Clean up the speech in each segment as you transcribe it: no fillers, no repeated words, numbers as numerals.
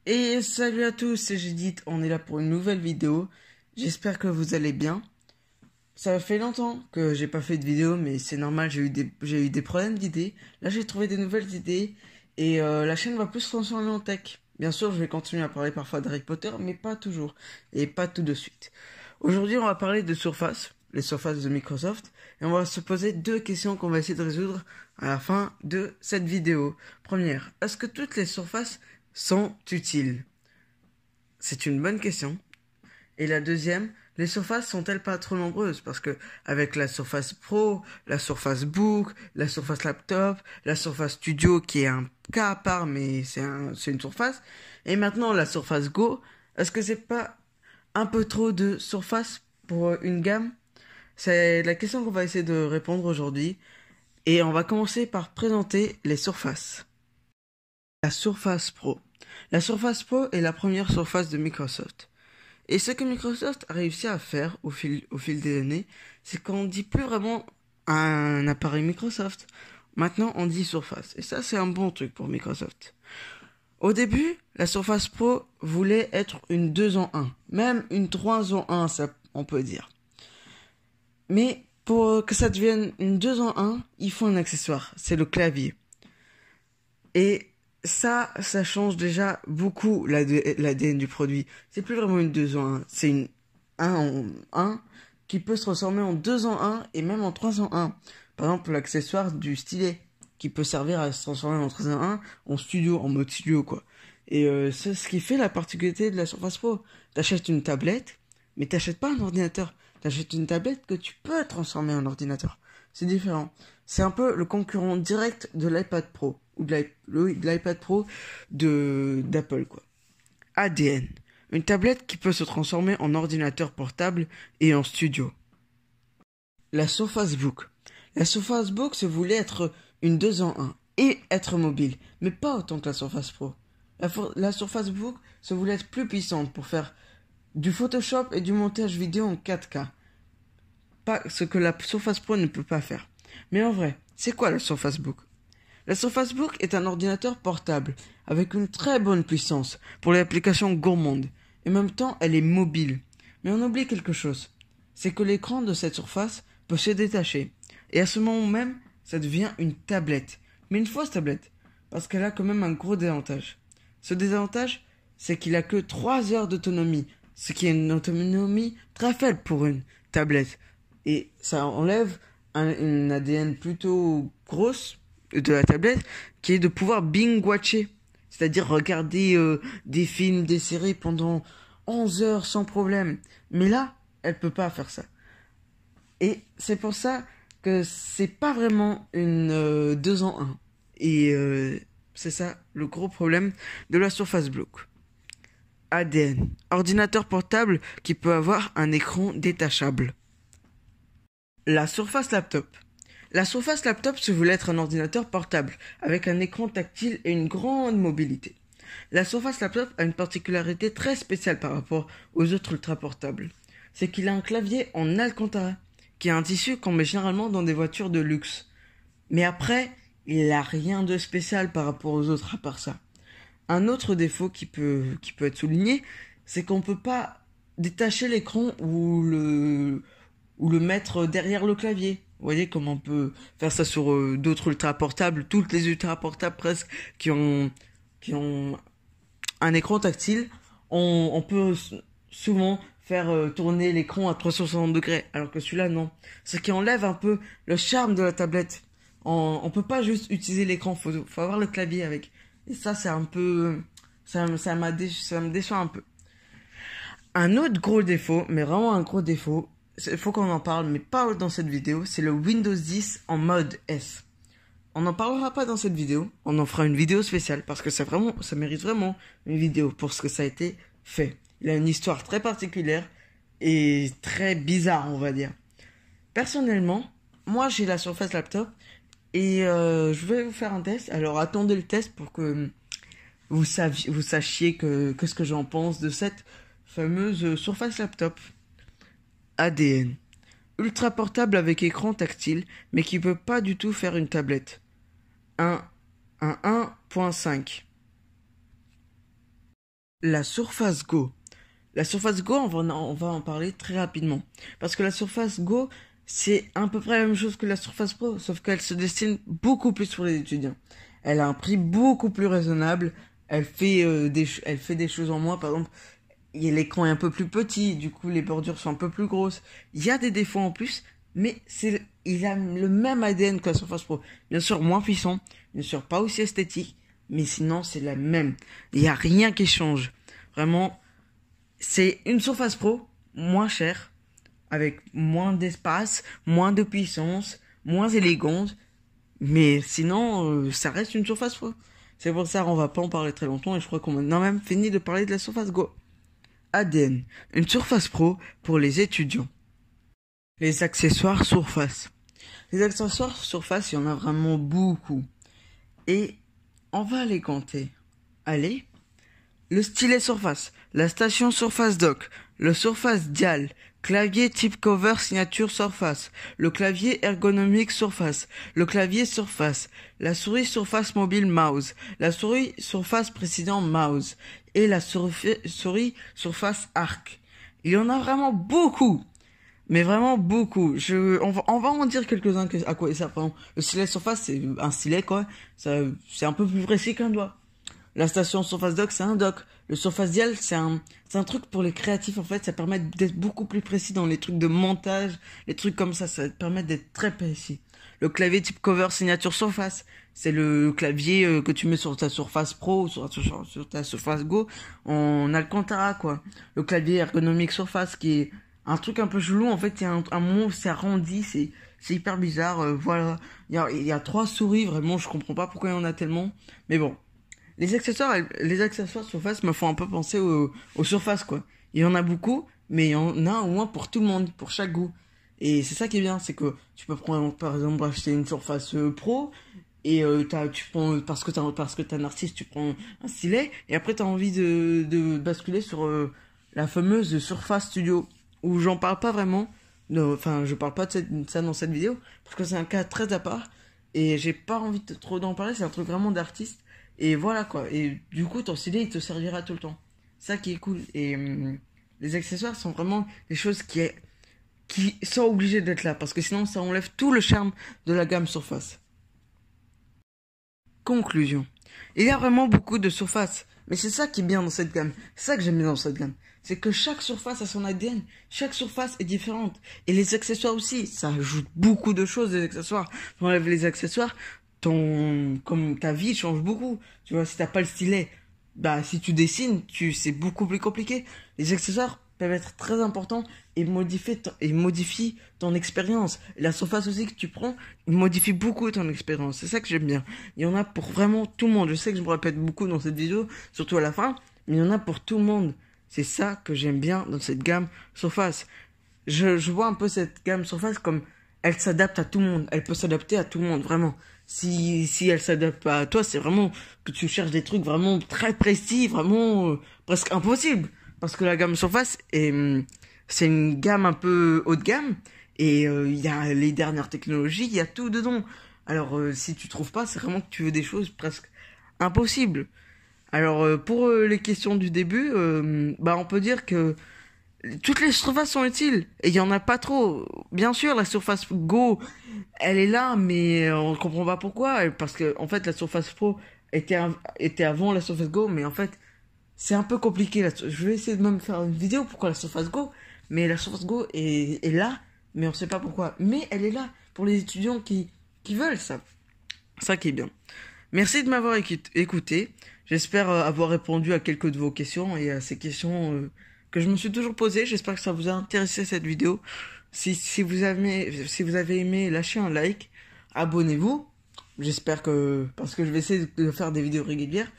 Et salut à tous, c'est Judith, on est là pour une nouvelle vidéo. J'espère que vous allez bien. Ça fait longtemps que j'ai pas fait de vidéo, mais c'est normal, j'ai eu des problèmes d'idées. Là, j'ai trouvé des nouvelles idées et la chaîne va plus se transformer en tech. Bien sûr, je vais continuer à parler parfois d'Harry Potter, mais pas toujours et pas tout de suite. Aujourd'hui, on va parler de Surface, les surfaces de Microsoft, et on va se poser deux questions qu'on va essayer de résoudre à la fin de cette vidéo. Première, est-ce que toutes les surfaces sont utiles? C'est une bonne question. Et la deuxième, les surfaces sont-elles pas trop nombreuses? Parce que avec la Surface Pro, la Surface Book, la Surface Laptop, la Surface Studio qui est un cas à part mais c'est une surface, et maintenant la Surface Go, est-ce que c'est pas un peu trop de surface pour une gamme? C'est la question qu'on va essayer de répondre aujourd'hui. Et on va commencer par présenter les surfaces. La Surface Pro. La Surface Pro est la première surface de Microsoft. Et ce que Microsoft a réussi à faire au fil des années, c'est qu'on dit plus vraiment un appareil Microsoft. Maintenant, on dit Surface. Et ça, c'est un bon truc pour Microsoft. Au début, la Surface Pro voulait être une 2 en 1. Même une 3 en 1, ça, on peut dire. Mais pour que ça devienne une 2 en 1, il faut un accessoire. C'est le clavier. Et ça change déjà beaucoup l'ADN du produit. C'est plus vraiment une 2 en 1. C'est une 1 en 1 qui peut se transformer en 2 en 1 et même en 3 en 1. Par exemple, l'accessoire du stylet qui peut servir à se transformer en 3 en 1 en studio, en mode studio, quoi. Et c'est ce qui fait la particularité de la Surface Pro. T'achètes une tablette, mais t'achètes pas un ordinateur. T'achètes une tablette que tu peux transformer en ordinateur. C'est différent. C'est un peu le concurrent direct de l'iPad Pro. Ou de l'iPad Pro d'Apple, quoi. ADN. Une tablette qui peut se transformer en ordinateur portable et en studio. La Surface Book. La Surface Book se voulait être une 2 en 1 et être mobile, mais pas autant que la Surface Pro. La Surface Book se voulait être plus puissante pour faire du Photoshop et du montage vidéo en 4K. Pas ce que la Surface Pro ne peut pas faire. Mais en vrai, c'est quoi la Surface Book? La Surface Book est un ordinateur portable avec une très bonne puissance pour les applications gourmandes. Et en même temps, elle est mobile. Mais on oublie quelque chose. C'est que l'écran de cette surface peut se détacher. Et à ce moment même, ça devient une tablette. Mais une fausse tablette. Parce qu'elle a quand même un gros désavantage. Ce désavantage, c'est qu'il a que 3 heures d'autonomie. Ce qui est une autonomie très faible pour une tablette. Et ça enlève une ADN plutôt grosse de la tablette, qui est de pouvoir binge-watcher. C'est-à-dire regarder des films, des séries pendant 11 heures sans problème. Mais là, elle peut pas faire ça. Et c'est pour ça que c'est pas vraiment une 2 en 1. Et c'est ça le gros problème de la Surface Book. ADN. Ordinateur portable qui peut avoir un écran détachable. La Surface Laptop. La Surface Laptop se voulait être un ordinateur portable, avec un écran tactile et une grande mobilité. La Surface Laptop a une particularité très spéciale par rapport aux autres ultra portables. C'est qu'il a un clavier en Alcantara, qui est un tissu qu'on met généralement dans des voitures de luxe. Mais après, il n'a rien de spécial par rapport aux autres à part ça. Un autre défaut qui peut être souligné, c'est qu'on ne peut pas détacher l'écran ou le mettre derrière le clavier. Vous voyez comment on peut faire ça sur d'autres ultra portables, toutes les ultra portables presque qui ont un écran tactile, on peut souvent faire tourner l'écran à 360 degrés, alors que celui-là non. Ce qui enlève un peu le charme de la tablette. On peut pas juste utiliser l'écran, faut avoir le clavier avec. Et ça c'est un peu, ça me déçoit un peu. Un autre gros défaut, mais vraiment un gros défaut, il faut qu'on en parle, mais pas dans cette vidéo, c'est le Windows 10 en mode S. On n'en parlera pas dans cette vidéo, on en fera une vidéo spéciale, parce que ça mérite vraiment une vidéo pour ce que ça a été fait. Il a une histoire très particulière et très bizarre, on va dire. Personnellement, moi j'ai la Surface Laptop et je vais vous faire un test. Alors attendez le test pour que vous sachiez ce que j'en pense de cette fameuse Surface Laptop. ADN. Ultra portable avec écran tactile, mais qui peut pas du tout faire une tablette. Un 1.5. La Surface Go. La Surface Go, on va en parler très rapidement. Parce que la Surface Go, c'est à peu près la même chose que la Surface Pro, sauf qu'elle se destine beaucoup plus pour les étudiants. Elle a un prix beaucoup plus raisonnable. Elle fait des choses en moins. Par exemple, l'écran est un peu plus petit, du coup les bordures sont un peu plus grosses. Il y a des défauts en plus, mais il a le même ADN que la Surface Pro. Bien sûr, moins puissant, bien sûr, pas aussi esthétique, mais sinon c'est la même. Il n'y a rien qui change. Vraiment, c'est une Surface Pro moins chère, avec moins d'espace, moins de puissance, moins élégante, mais sinon, ça reste une Surface Pro. C'est pour ça qu'on va pas en parler très longtemps et je crois qu'on a même fini de parler de la Surface Go. ADN, une Surface Pro pour les étudiants. Les accessoires Surface. Les accessoires Surface, il y en a vraiment beaucoup. Et on va les compter. Allez. Le stylet Surface, la station Surface Dock, le Surface Dial, clavier type cover signature Surface, le clavier ergonomique Surface, le clavier Surface, la souris Surface mobile mouse, la souris Surface précédent mouse et la souris Surface Arc. Il y en a vraiment beaucoup. Mais vraiment beaucoup. On va en dire quelques-uns à quoi ça prend. Le stylet Surface, c'est un stylet, quoi. C'est un peu plus précis qu'un doigt. La station Surface Dock, c'est un dock. Le Surface Dial, c'est un truc pour les créatifs, en fait. Ça permet d'être beaucoup plus précis dans les trucs de montage, les trucs comme ça. Ça permet d'être très précis. Le clavier type cover signature Surface, c'est le clavier que tu mets sur ta Surface Pro ou sur ta Surface Go en Alcantara, quoi. Le clavier ergonomique Surface, qui est un truc un peu chelou. En fait, il y a un moment où c'est arrondi, c'est hyper bizarre. Voilà, il y a 3 souris, vraiment, je comprends pas pourquoi il y en a tellement. Mais bon. Les accessoires Surface me font un peu penser aux Surface, quoi. Il y en a beaucoup, mais il y en a au moins pour tout le monde, pour chaque goût. Et c'est ça qui est bien, c'est que tu peux prendre, par exemple, acheter une Surface Pro, et tu prends, parce que t'es un artiste, tu prends un stylet, et après t'as envie de basculer sur la fameuse Surface Studio, où j'en parle pas vraiment, enfin, je parle pas de ça dans cette vidéo, parce que c'est un cas très à part, et j'ai pas envie trop d'en parler, c'est un truc vraiment d'artiste. Et voilà quoi. Et du coup, ton stylet, il te servira tout le temps. Ça qui est cool. Et les accessoires sont vraiment des choses qui sont obligées d'être là. Parce que sinon, ça enlève tout le charme de la gamme Surface. Conclusion. Il y a vraiment beaucoup de surfaces. Mais c'est ça qui est bien dans cette gamme. C'est ça que j'aime bien dans cette gamme. C'est que chaque surface a son ADN. Chaque surface est différente. Et les accessoires aussi. Ça ajoute beaucoup de choses, les accessoires. Tu enlèves les accessoires, comme ta vie change beaucoup. Tu vois, si t'as pas le stylet, bah, si tu dessines, c'est beaucoup plus compliqué. Les accessoires peuvent être très importants et modifient ton expérience. La surface aussi que tu prends, modifie beaucoup ton expérience. C'est ça que j'aime bien. Il y en a pour vraiment tout le monde. Je sais que je me répète beaucoup dans cette vidéo, surtout à la fin, mais il y en a pour tout le monde. C'est ça que j'aime bien dans cette gamme Surface. Je vois un peu cette gamme Surface comme elle s'adapte à tout le monde. Elle peut s'adapter à tout le monde, vraiment. Si elle s'adapte pas à toi, c'est vraiment que tu cherches des trucs vraiment très précis, vraiment presque impossible. Parce que la gamme Surface, c'est une gamme un peu haut de gamme. Et il y a les dernières technologies, il y a tout dedans. Alors si tu trouves pas, c'est vraiment que tu veux des choses presque impossibles. Alors pour les questions du début, bah on peut dire que toutes les surfaces sont utiles et il y en a pas trop. Bien sûr, la Surface Go, elle est là, mais on ne comprend pas pourquoi. Parce que en fait, la Surface Pro était avant la Surface Go, mais en fait, c'est un peu compliqué. Je vais essayer de même faire une vidéo pourquoi la Surface Go, mais la Surface Go est là, mais on ne sait pas pourquoi. Mais elle est là pour les étudiants qui veulent ça. Ça qui est bien. Merci de m'avoir écouté. J'espère avoir répondu à quelques de vos questions et à ces questions que je me suis toujours posées. J'espère que ça vous a intéressé cette vidéo. Si vous avez aimé, lâchez un like, abonnez-vous. J'espère parce que je vais essayer de faire des vidéos régulières.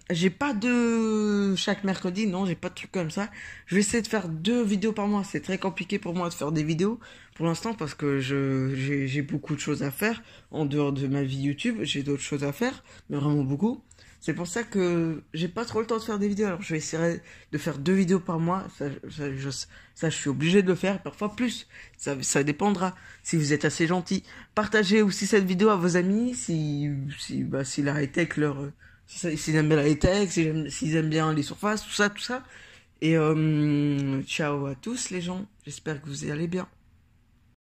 J'ai pas de chaque mercredi, non, j'ai pas de trucs comme ça. Je vais essayer de faire 2 vidéos par mois. C'est très compliqué pour moi de faire des vidéos pour l'instant parce que j'ai beaucoup de choses à faire en dehors de ma vie YouTube. J'ai d'autres choses à faire, mais vraiment beaucoup. C'est pour ça que j'ai pas trop le temps de faire des vidéos. Alors je vais essayer de faire 2 vidéos par mois. Je suis obligé de le faire, parfois plus. Ça dépendra. Si vous êtes assez gentil, partagez aussi cette vidéo à vos amis. Si la high-tech s'ils aiment bien la high-tech, s'ils aiment bien les surfaces, tout ça, tout ça. Et ciao à tous les gens, j'espère que vous y allez bien.